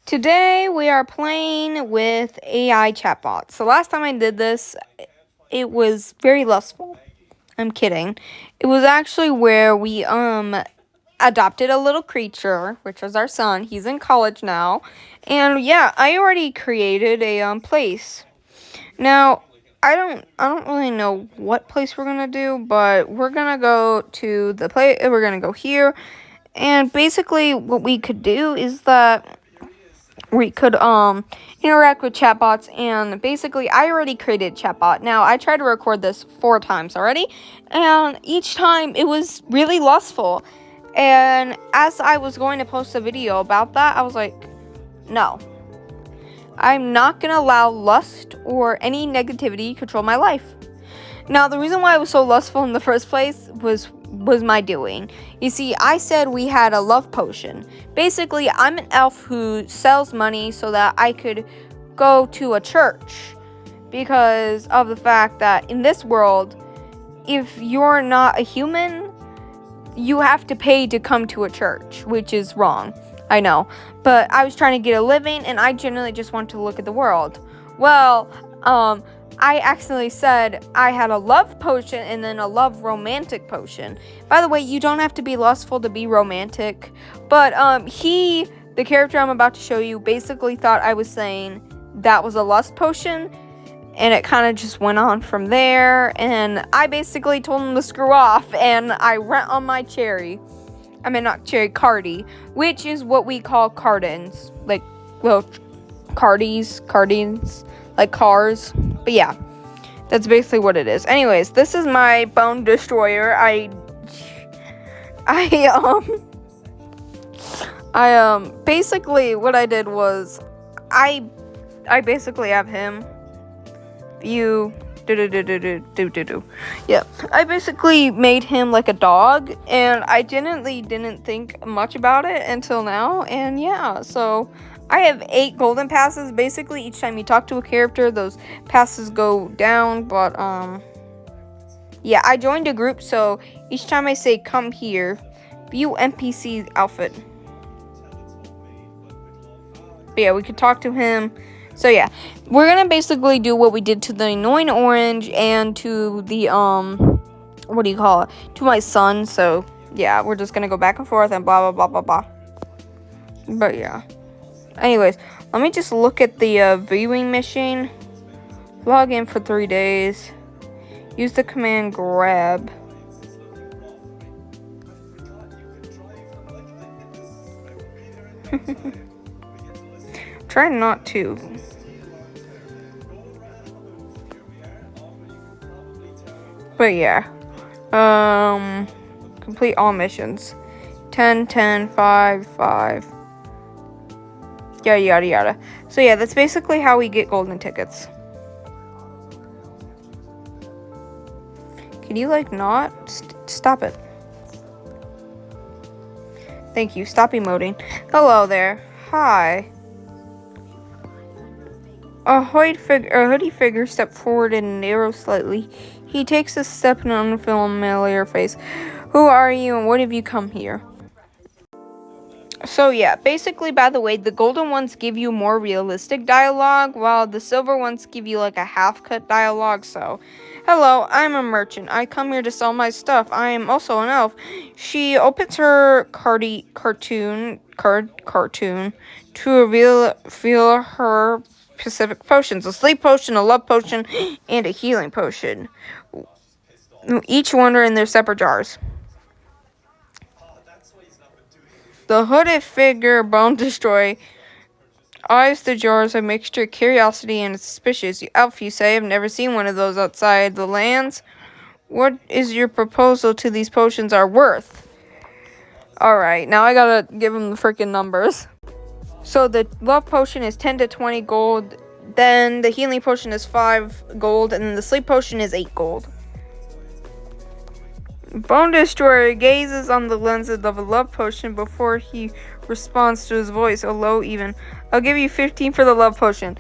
Today we are playing with AI chatbots. So last time I did this, it was very lustful. I'm kidding. It was actually where we adopted a little creature, which was our son. He's in college now. And yeah, I already created a place. Now, I don't really know what place we're going to do, but we're going to go to the place. We're going to go here. And basically what we could do is that we could interact with chatbots, and basically I already created chatbot. Now I tried to record this 4 times already, and each time it was really lustful. And as I was going to post a video about that, I was like, no, I'm not gonna allow lust or any negativity control my life. Now, the reason why I was so lustful in the first place was my doing. You see, I said we had a love potion. Basically, I'm an elf who sells money so that I could go to a church, because of the fact that in this world, if you're not a human, you have to pay to come to a church, which is wrong. I know. But I was trying to get a living, and I generally just want to look at the world. Well, I accidentally said I had a love potion and then a love romantic potion. By the way, you don't have to be lustful to be romantic. But the character I'm about to show you, basically thought I was saying that was a lust potion. And it kind of just went on from there. And I basically told him to screw off. And I went on my cherry. I mean, not cherry, cardi. Which is what we call cardins. Like, well, cardines. Like cars. But yeah, that's basically what it is. Anyways, this is my bone destroyer. Basically what I did was I basically have him view yeah, I basically made him like a dog, and I didn't think much about it until now. And yeah, so I have 8 golden passes. Basically, each time you talk to a character, those passes go down. But yeah, I joined a group, so each time I say come here, view NPC outfit. But yeah, we could talk to him. So yeah, we're gonna basically do what we did to the annoying orange and to the to my son. So yeah, we're just gonna go back and forth and blah blah blah blah blah. But yeah. Anyways, let me just look at the viewing machine. Log in for 3 days. Use the command grab. Try not to. But yeah. Complete all missions. 10, 10, 5, 5. Yada yada yada. So yeah, that's basically how we get golden tickets. Can you like not stop it? Thank you. Stop emoting. Hello there. Hi. A hoodie figure stepped forward and narrowed slightly. He takes a step in an unfamiliar face. Who are you and what have you come here? So yeah, basically, by the way, the golden ones give you more realistic dialogue, while the silver ones give you like a half-cut dialogue. So, hello, I'm a merchant. I come here to sell my stuff. I am also an elf. She opens her cartoon to reveal her specific potions: a sleep potion, a love potion, and a healing potion. Each one are in their separate jars. The hooded figure, Bone Destroy, eyes the jars of mixture, curiosity, and suspicious. Elf, you say, I've never seen one of those outside the lands. What is your proposal to these potions are worth? Alright, now I gotta give him the freaking numbers. So the love potion is 10 to 20 gold, then the healing potion is 5 gold, and then the sleep potion is 8 gold. Bone Destroyer gazes on the lenses of a love potion before he responds to his voice, a low even. I'll give you 15 for the love potion.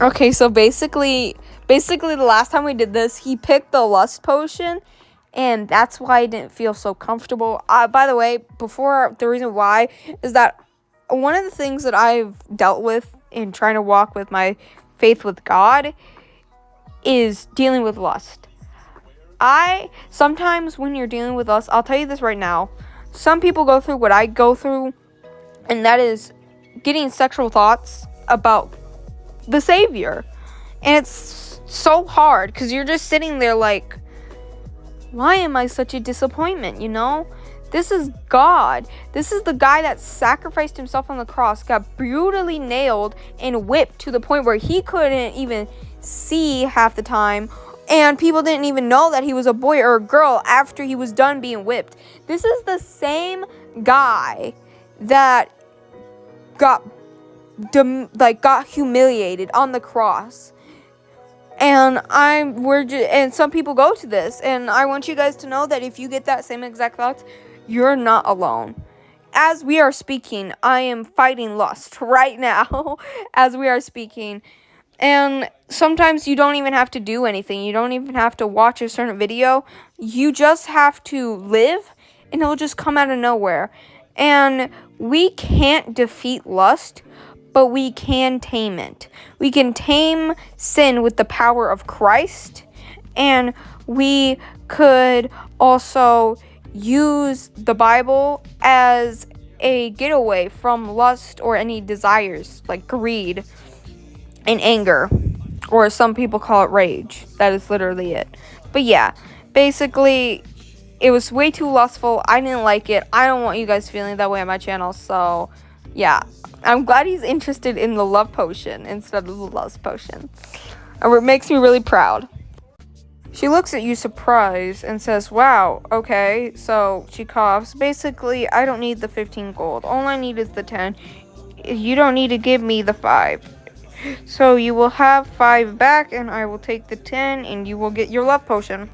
Okay, so basically the last time we did this, he picked the lust potion, and that's why I didn't feel so comfortable. By the way, the reason why is that one of the things that I've dealt with in trying to walk with my faith with God is dealing with lust. Sometimes when you're dealing with lust, I'll tell you this right now, some people go through what I go through, and that is getting sexual thoughts about the Savior. And it's so hard because you're just sitting there like, why am I such a disappointment, This is God. This is the guy that sacrificed himself on the cross, got brutally nailed and whipped to the point where he couldn't even see half the time. And people didn't even know that he was a boy or a girl after he was done being whipped. This is the same guy that got humiliated on the cross. And some people go to this, and I want you guys to know that if you get that same exact thoughts, you're not alone. As we are speaking, I am fighting lust right now as we are speaking. And sometimes you don't even have to do anything. You don't even have to watch a certain video. You just have to live, and it'll just come out of nowhere. And we can't defeat lust, but we can tame it. We can tame sin with the power of Christ, and we could also use the Bible as a getaway from lust or any desires like greed and anger, or some people call it rage. That is literally it. But yeah, basically, it was way too lustful. I didn't like it. I don't want you guys feeling that way on my channel. So yeah, I'm glad he's interested in the love potion instead of the lust potion. It makes me really proud. She looks at you surprised and says, wow, okay. So she coughs. Basically, I don't need the 15 gold. All I need is the 10. You don't need to give me the 5. So you will have 5 back, and I will take the 10, and you will get your love potion.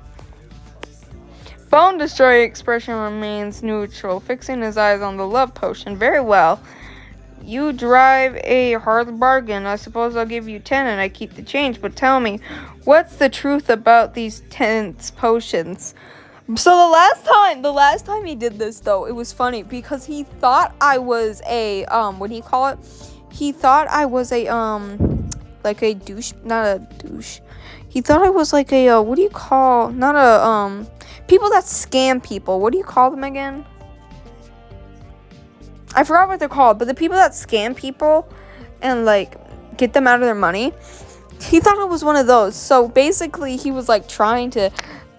Bone Destroyer expression remains neutral, fixing his eyes on the love potion. Very well. You drive a hard bargain. I suppose I'll give you 10 and I keep the change, but tell me, what's the truth about these 10 potions? So the last time he did this, though, it was funny because he thought I was a, what do you call it? He thought I was a, like a douche, not a douche. He thought I was like a, what do you call, not a, people that scam people. What do you call them again? I forgot what they're called, but the people that scam people and, like, get them out of their money, he thought I was one of those. So basically, he was, like, trying to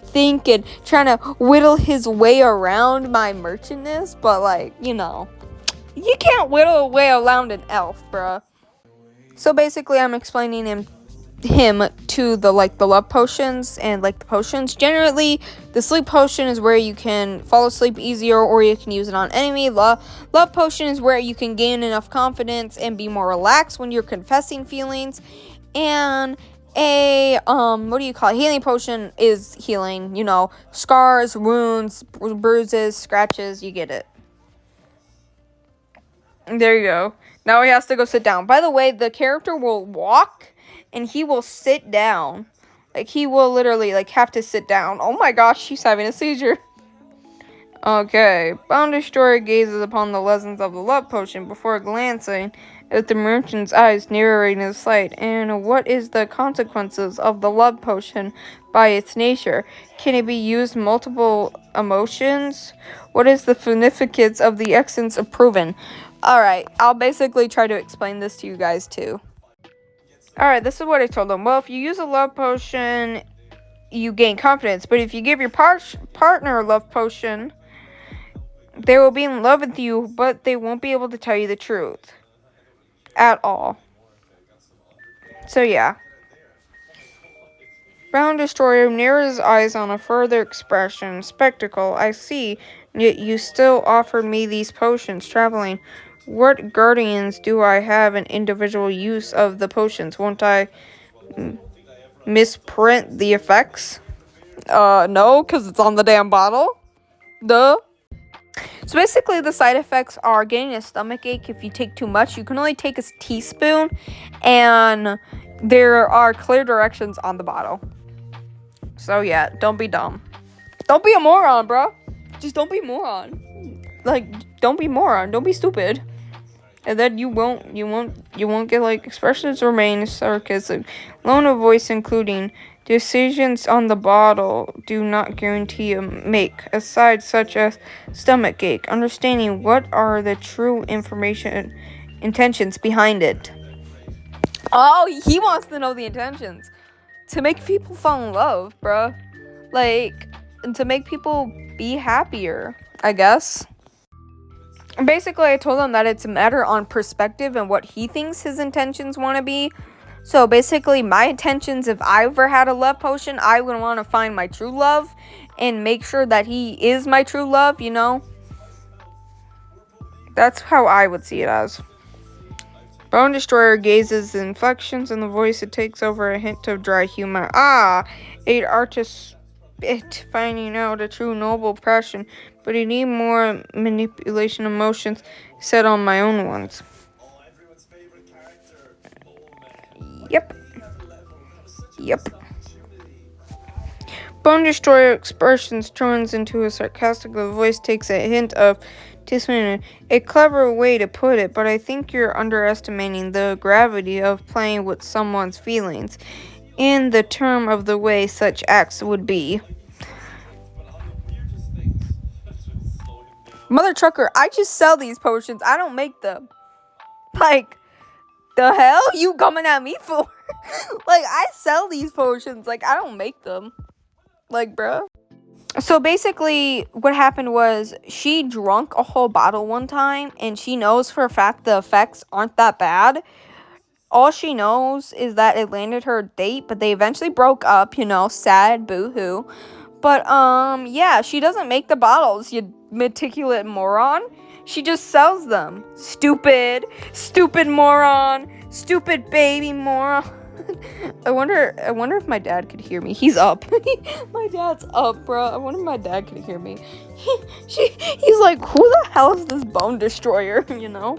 think and trying to whittle his way around my merchantness, but, like, you can't whittle a way around an elf, bruh. So basically, I'm explaining him to the love potions and the potions. Generally, the sleep potion is where you can fall asleep easier, or you can use it on enemy. Love potion is where you can gain enough confidence and be more relaxed when you're confessing feelings. And a what do you call it? Healing potion is healing, scars, wounds, bruises, scratches, you get it. There you go. Now he has to go sit down. By the way, the character will walk and he will sit down. He will literally, have to sit down. Oh my gosh, she's having a seizure. Okay. Bone Destroyer gazes upon the lessons of the love potion before glancing at the merchant's eyes, narrating his sight. And what is the consequences of the love potion by its nature? Can it be used multiple emotions? What is the significance of the essence of proven? Alright, I'll basically try to explain this to you guys too. Alright, this is what I told them. Well, if you use a love potion, you gain confidence. But if you give your partner a love potion, they will be in love with you, but they won't be able to tell you the truth. At all. So, yeah. Bone Destroyer narrows his eyes on a further expression. Spectacle, I see. Yet you still offered me these potions. Traveling. What guardians do I have in individual use of the potions? Won't I misprint the effects? No, because it's on the damn bottle. Duh. So basically, the side effects are getting a stomach ache if you take too much. You can only take a teaspoon, and there are clear directions on the bottle. So yeah, don't be dumb. Don't be a moron, bro. Just don't be a moron. Like, don't be a moron. Don't be stupid. And then you won't get, like, expressions remain sarcastic. Tone of voice including decisions on the bottle do not guarantee a make, aside such as stomach ache. Understanding what are the true intentions behind it. Oh, he wants to know the intentions. To make people fall in love, bruh. Like, and to make people be happier, I guess. Basically, I told him that it's a matter on perspective and what he thinks his intentions want to be. So basically, my intentions, if I ever had a love potion, I would want to find my true love and make sure that he is my true love, you know? That's how I would see it as. Bone Destroyer gazes the inflections in the voice. It takes over a hint of dry humor. Aid artist spit, finding out a true noble passion, but he need more manipulation emotions set on my own ones. Yep. Bone Destroyer expressions turns into a sarcastic voice, takes a hint of dismay. A clever way to put it, but I think you're underestimating the gravity of playing with someone's feelings in the term of the way such acts would be. Mother trucker, I just sell these potions. I don't make them. Like, the hell you coming at me for? Like, I sell these potions. Like, I don't make them. Like, bro. So basically, what happened was she drank a whole bottle one time, and she knows for a fact the effects aren't that bad. All she knows is that it landed her a date, but they eventually broke up, you know, sad, boo-hoo. But, yeah, she doesn't make the bottles, you meticulous moron. She just sells them. Stupid moron. Stupid baby moron. I wonder if my dad could hear me. He's up. My dad's up, bro. I wonder if my dad could hear me. He's like, who the hell is this Bone Destroyer, you know?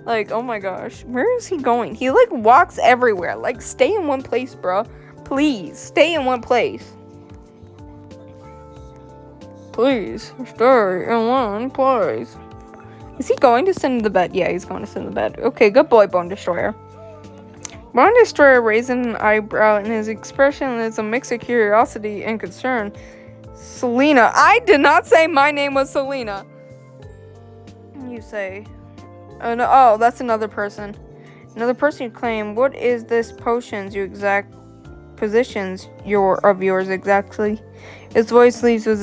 Like, oh my gosh. Where is he going? He, like, walks everywhere. Like, stay in one place, bro. Please, stay in one place. Please, stay in one place. Is he going to sit in the bed? Yeah, he's going to sit in the bed. Okay, good boy, Bone Destroyer. Bone Destroyer raised an eyebrow, and his expression is a mix of curiosity and concern. Selena. I did not say my name was Selena. You say. Oh, that's another person. Another person you claim. What is this potions? You exact positions of yours exactly. His voice leaves with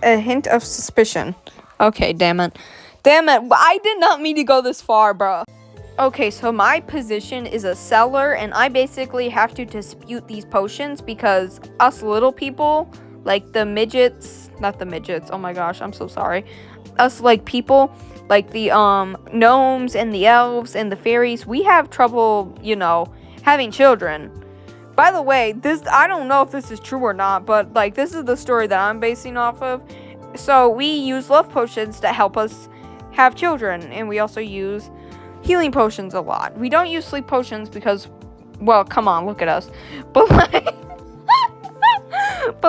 a hint of suspicion. Okay, damn it. I did not mean to go this far, bro. Okay, so my position is a seller, and I basically have to dispute these potions because us little people, like the midgets, not the midgets, oh my gosh, I'm so sorry. Us, like, people, like the gnomes and the elves and the fairies, we have trouble, you know, having children. By the way, I don't know if this is true or not, but, like, this is the story that I'm basing off of. So we use love potions to help us have children, and we also use healing potions a lot. We don't use sleep potions because, well, come on, look at us. But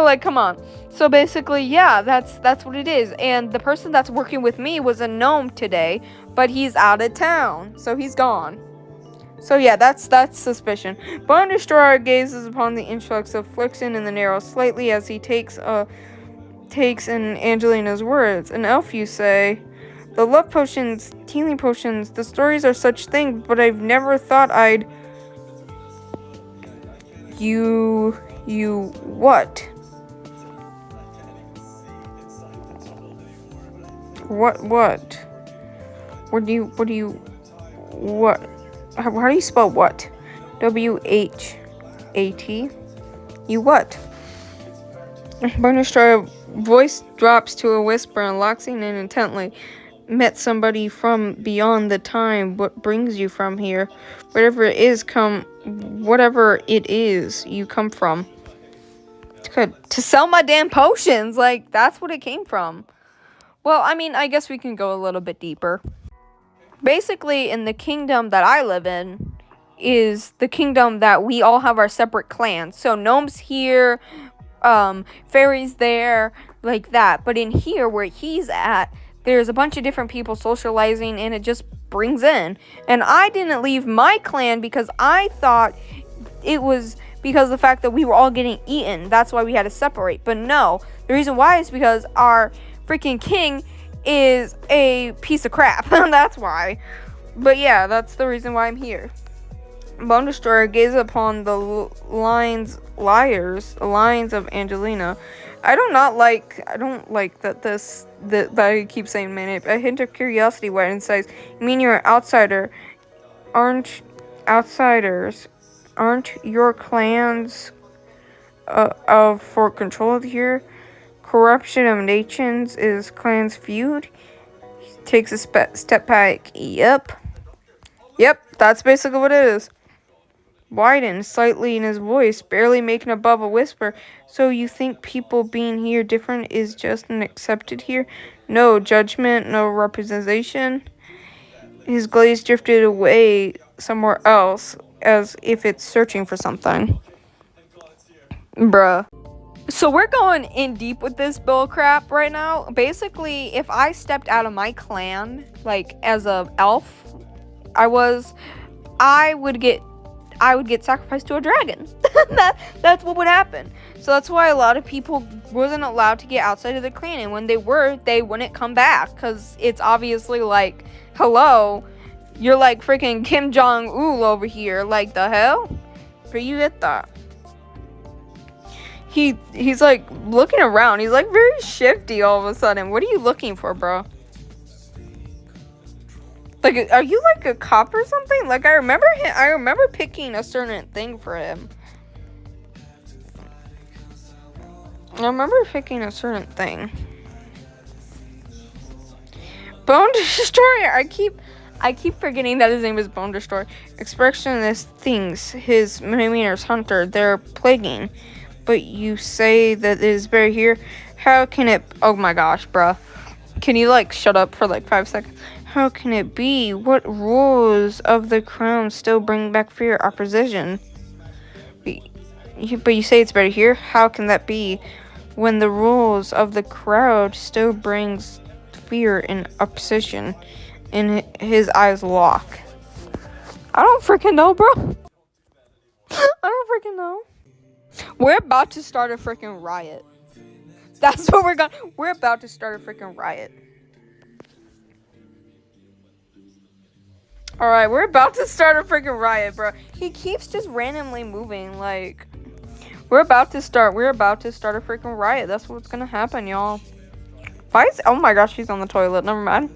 like, come on. So basically, yeah, that's what it is. And the person that's working with me was a gnome today, but he's out of town, so he's gone. So yeah, that's suspicion. Bone Destroyer gazes upon the influx of Flixen in the narrow slightly as he takes in Angelina's words. An elf, you say? The love potions, healing potions, the stories are such things, but I've never thought I'd... You what? What? What do you, what? How do you spell what? W-H-A-T? You what? Bone Destroyer voice drops to a whisper and locks in intently. Met somebody from beyond the time. What brings you from here? Whatever it is you come from. Good. To sell my damn potions. Like, that's what it came from. Well, I mean, I guess we can go a little bit deeper. Basically, in the kingdom that I live in is the kingdom that we all have our separate clans. So, gnomes here, fairies there, like that. But in here, where he's at, there's a bunch of different people socializing, and it just brings in. And I didn't leave my clan because I thought it was because of the fact that we were all getting eaten. That's why we had to separate. But no, the reason why is because our freaking king is a piece of crap. That's why. But yeah, that's the reason why I'm here. Bone Destroyer gazes upon the lines of Angelina. I don't like that I keep saying my name. A hint of curiosity wet inside. You mean you're an outsider? Aren't outsiders? Aren't your clans for control here? Corruption of nations is clans feud? He takes a step back. Yep, that's basically what it is. Widened slightly in his voice, barely making above a whisper. So you think people being here different is just an accepted here? No judgment, no representation. His gaze drifted away somewhere else, as if it's searching for something. Bruh. So we're going in deep with this bull crap right now. Basically, if I stepped out of my clan, like as a elf, I would get sacrificed to a dragon. That's what would happen. So that's why a lot of people wasn't allowed to get outside of the clan, and when they were, they wouldn't come back, because it's obviously like, hello, you're like freaking Kim Jong-un over here, like the hell? But you get that. He's like looking around. He's like very shifty all of a sudden. What are you looking for, bro? Like, are you like a cop or something? Like, I remember picking a certain thing for him. I remember picking a certain thing. Bone Destroyer. I keep forgetting that his name is Bone Destroyer. Expressionless things. His demeanor's hunter. They're plaguing. But you say that it is better here. How can it? Oh my gosh, bruh. Can you like shut up for like 5 seconds? How can it be? What rules of the crown still bring back fear, opposition? But you say it's better here? How can that be when the rules of the crowd still brings fear and opposition? And his eyes lock. I don't freaking know, bro. I don't freaking know. We're about to start a freaking riot. That's what we're about to start a freaking riot. Alright, we're about to start a freaking riot, bro. He keeps just randomly moving, like, we're about to start a freaking riot. That's what's gonna happen, y'all. Oh my gosh, she's on the toilet, never mind.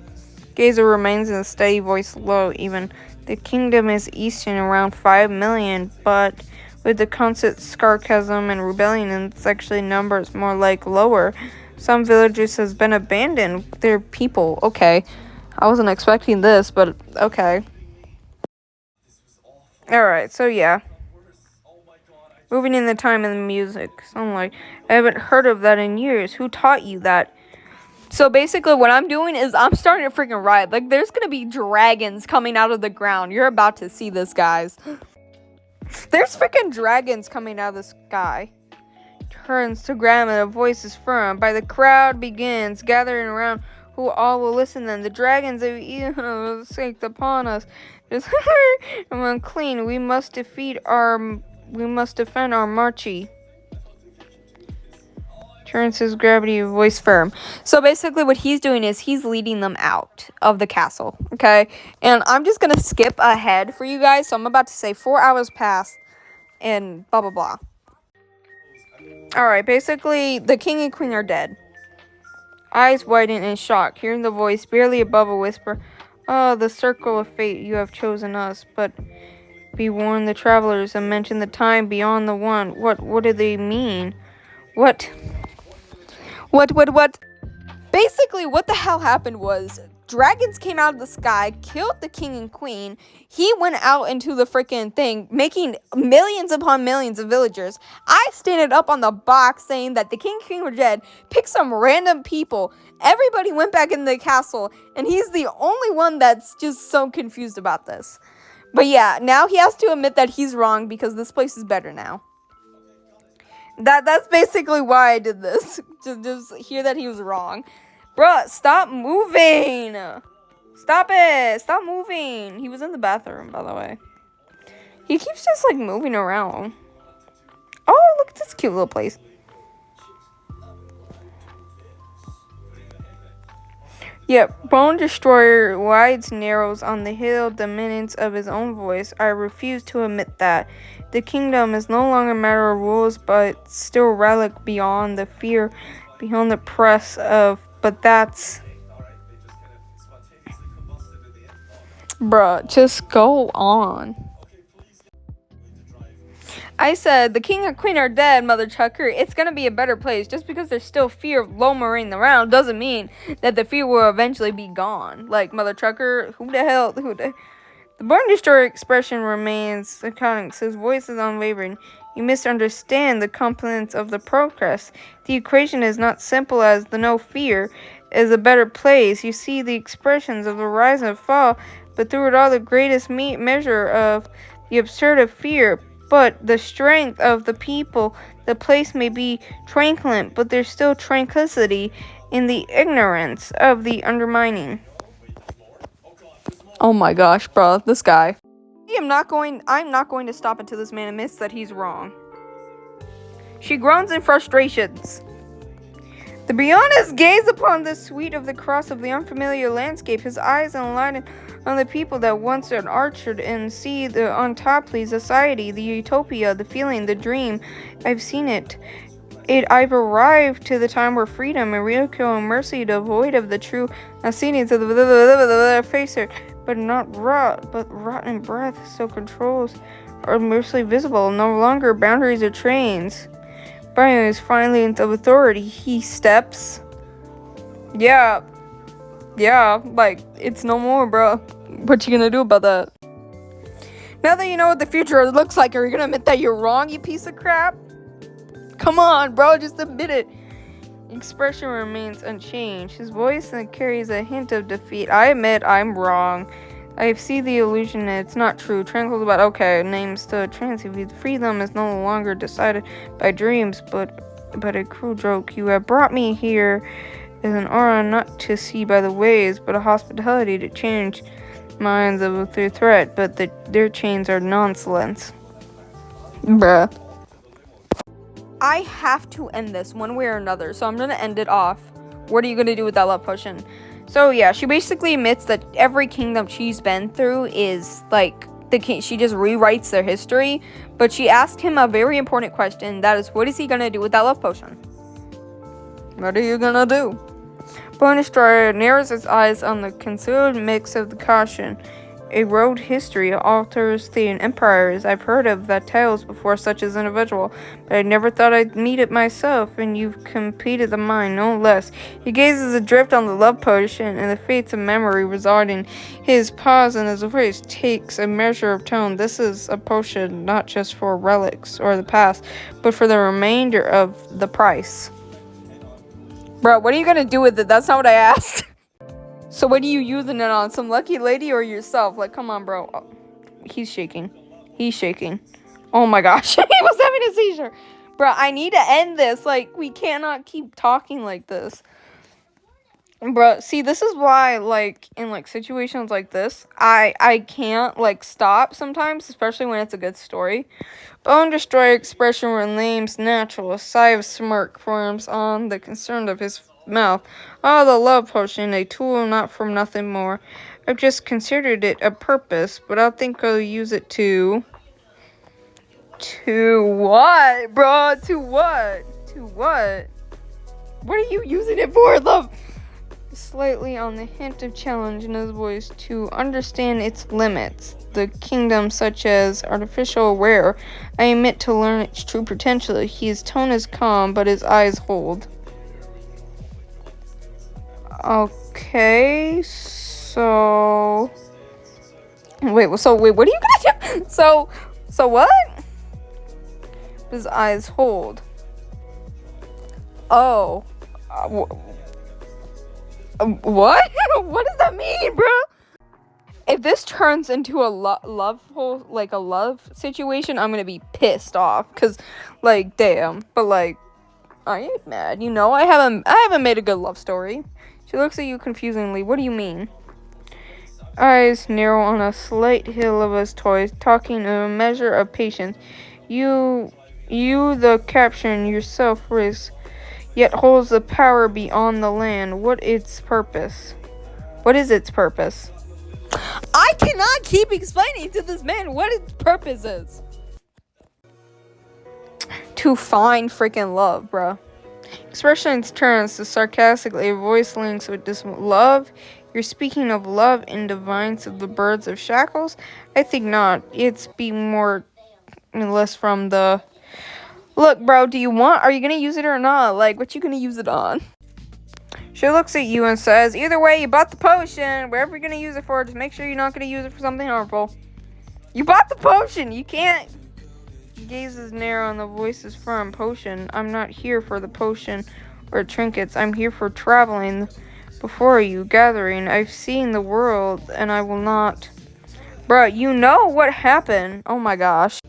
Gazer remains in a steady voice, low even. The kingdom is eastern around 5 million, but with the constant sarcasm and rebellion, it's actually numbers more like lower. Some villages has been abandoned. Their people, okay. I wasn't expecting this, but okay. Alright, so yeah. Moving in the time and the music. So I'm like, I haven't heard of that in years. Who taught you that? So basically what I'm doing is I'm starting a freaking riot. Like, there's gonna be dragons coming out of the ground. You're about to see this, guys. There's freaking dragons coming out of the sky. Turns to Graham and a voice is firm. By the crowd begins gathering around, who all will listen then. The dragons have eaten staked upon us. Just and unclean. We must defend our marchy. Turns his gravity voice firm. So basically what he's doing is he's leading them out of the castle. Okay? And I'm just gonna skip ahead for you guys. So I'm about to say 4 hours pass and blah blah blah. Alright, basically the king and queen are dead. Eyes widen in shock, hearing the voice barely above a whisper. Oh, the circle of fate, you have chosen us, but be warned the travelers and mention the time beyond the one. What do they mean? What? Basically, what the hell happened was dragons came out of the sky, killed the king and queen. He went out into the freaking thing, making millions upon millions of villagers. I standed up on the box saying that the king and queen were dead, picked some random people. Everybody went back in the castle, and he's the only one that's just so confused about this. But yeah, now he has to admit that he's wrong because this place is better now. That's basically why I did this. To just hear that he was wrong. Bruh, stop moving. Stop it. Stop moving. He was in the bathroom, by the way. He keeps just like moving around. Oh, look at this cute little place. Yet, Bone Destroyer rides narrows on the hill dominance of his own voice. I refuse to admit that. The kingdom is no longer a matter of rules, but still relic beyond the fear, beyond the press of, but that's... Bruh, just go on. I said, the king and queen are dead, Mother Chucker. It's gonna be a better place. Just because there's still fear of Lomarine around doesn't mean that the fear will eventually be gone. Like, Mother Chucker, The Barn Destroyer expression remains iconic. His voice is unwavering. You misunderstand the components of the progress. The equation is not simple as the no fear is a better place. You see the expressions of the rise and fall, but through it all the greatest measure of the absurd of fear. But the strength of the people, the place may be tranquil, but there's still tranquility in the ignorance of the undermining. Oh my gosh, bro, this guy. I'm not going to stop until this man admits that he's wrong. She groans in frustrations. The Beyondist gaze upon the suite of the cross of the unfamiliar landscape, his eyes enlightened on the people that once had archered and see the untoply society, the utopia, the feeling, the dream. I've seen it. I've arrived to the time where freedom and ridicule and mercy, devoid of the true proceedings of the facer, but not rot, but rotten breath, so controls are mercifully visible, no longer boundaries or trains. Brian is finally into authority. He steps. Yeah, like, it's no more, bro. What you gonna do about that? Now that you know what the future looks like, are you gonna admit that you're wrong, you piece of crap? Come on, bro, just admit it. Expression remains unchanged. His voice carries a hint of defeat. I admit I'm wrong. I see the illusion and it's not true. Tranquil about names to transient. Freedom is no longer decided by dreams, but a cruel joke. You have brought me here as an aura not to see by the ways, but a hospitality to change minds of their threat, but their chains are nonsense. Bruh. I have to end this one way or another, so I'm gonna end it off. What are you gonna do with that love potion? So yeah, she basically admits that every kingdom she's been through is like the king. She just rewrites their history, but she asked him a very important question. That is, what is he gonna do with that love potion? What are you gonna do? Bone Destroyer narrows his eyes on the concealed mix of the caution. A road history alters the empires. I've heard of that tales before, such as individual, but I never thought I'd meet it myself, and you've completed the mine, no less. He gazes adrift on the love potion, and the fates of memory reside in his pause, and his voice takes a measure of tone. This is a potion not just for relics or the past, but for the remainder of the price. Bro, what are you gonna do with it? That's not what I asked. So what are you using it on? Some lucky lady or yourself? Like, come on, bro. Oh, he's shaking. He's shaking. Oh my gosh. He was having a seizure. Bro, I need to end this. Like, we cannot keep talking like this. Bro, see, this is why, like, in, like, situations like this, I can't, like, stop sometimes, especially when it's a good story. Bone Destroyer expression remains natural. A sigh of smirk forms on the concern of his mouth. Oh, the love potion, a tool not from nothing more. I've just considered it a purpose, but I think I'll use it to what, bro? To what? What are you using it for, love? Slightly on the hint of challenge in his voice, to understand its limits. The kingdom, such as artificial aware, I admit to learn its true potential. His tone is calm, but his eyes hold. Okay, so wait, what are you gonna do? So what? His eyes hold. Oh, what? What does that mean, bro? If this turns into a love situation, I'm gonna be pissed off. Cause, like, damn. But like, I ain't mad. You know, I haven't made a good love story. She looks at you confusingly. What do you mean? Eyes narrow on a slight hill of his toys, talking a measure of patience. You, the caption yourself risk, yet holds the power beyond the land. What its purpose? What is its purpose? I cannot keep explaining to this man what its purpose is. To find freaking love, bro. Expressions turns to sarcastically, voice links with this love. You're speaking of love in divines of the birds of shackles? I think not. It's be more or less from the... Look, bro, are you gonna use it or not? Like, what you gonna use it on? She looks at you and says, either way, you bought the potion. Wherever you're gonna use it for, just make sure you're not gonna use it for something harmful. You bought the potion! You can't... Gaze is narrow and the voice is firm. Potion. I'm not here for the potion or trinkets. I'm here for traveling before you, gathering. I've seen the world and I will not. Bro, you know what happened. Oh my gosh.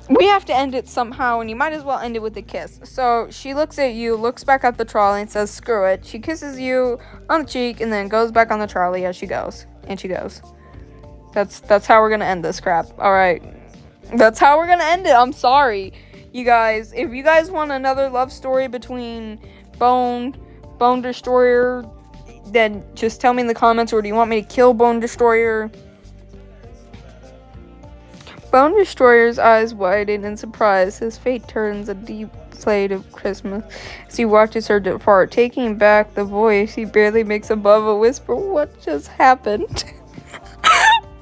We have to end it somehow, and you might as well end it with a kiss. So she looks at you, looks back at the trolley and says, screw it. She kisses you on the cheek and then goes back on the trolley as she goes. And she goes. That's how we're gonna end this crap. Alright. That's how we're gonna end it. I'm sorry, you guys. If you guys want another love story between Bone Destroyer, then just tell me in the comments, or do you want me to kill Bone Destroyer? Bone Destroyer's eyes widen in surprise. His face turns a deep shade of Christmas as he watches her depart. Taking back the voice, he barely makes above a whisper, what just happened?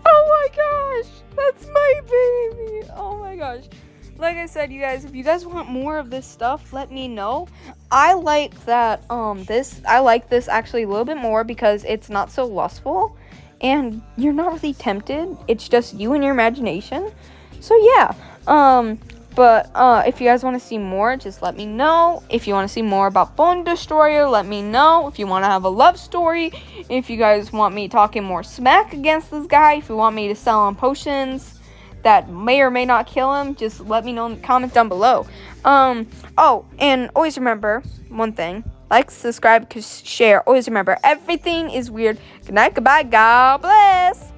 Oh my gosh, that's my baby. Oh my gosh. Like I said, you guys, if you guys want more of this stuff, let me know. I like that I like this actually a little bit more because it's not so lustful and you're not really tempted. It's just you and your imagination. So yeah. But if you guys want to see more, just let me know. If you want to see more about Bone Destroyer, let me know. If you want to have a love story, if you guys want me talking more smack against this guy, if you want me to sell him potions that may or may not kill him, just let me know in the comments down below. Oh, and always remember one thing. Like, subscribe, share. Always remember, everything is weird. Good night, goodbye, God bless.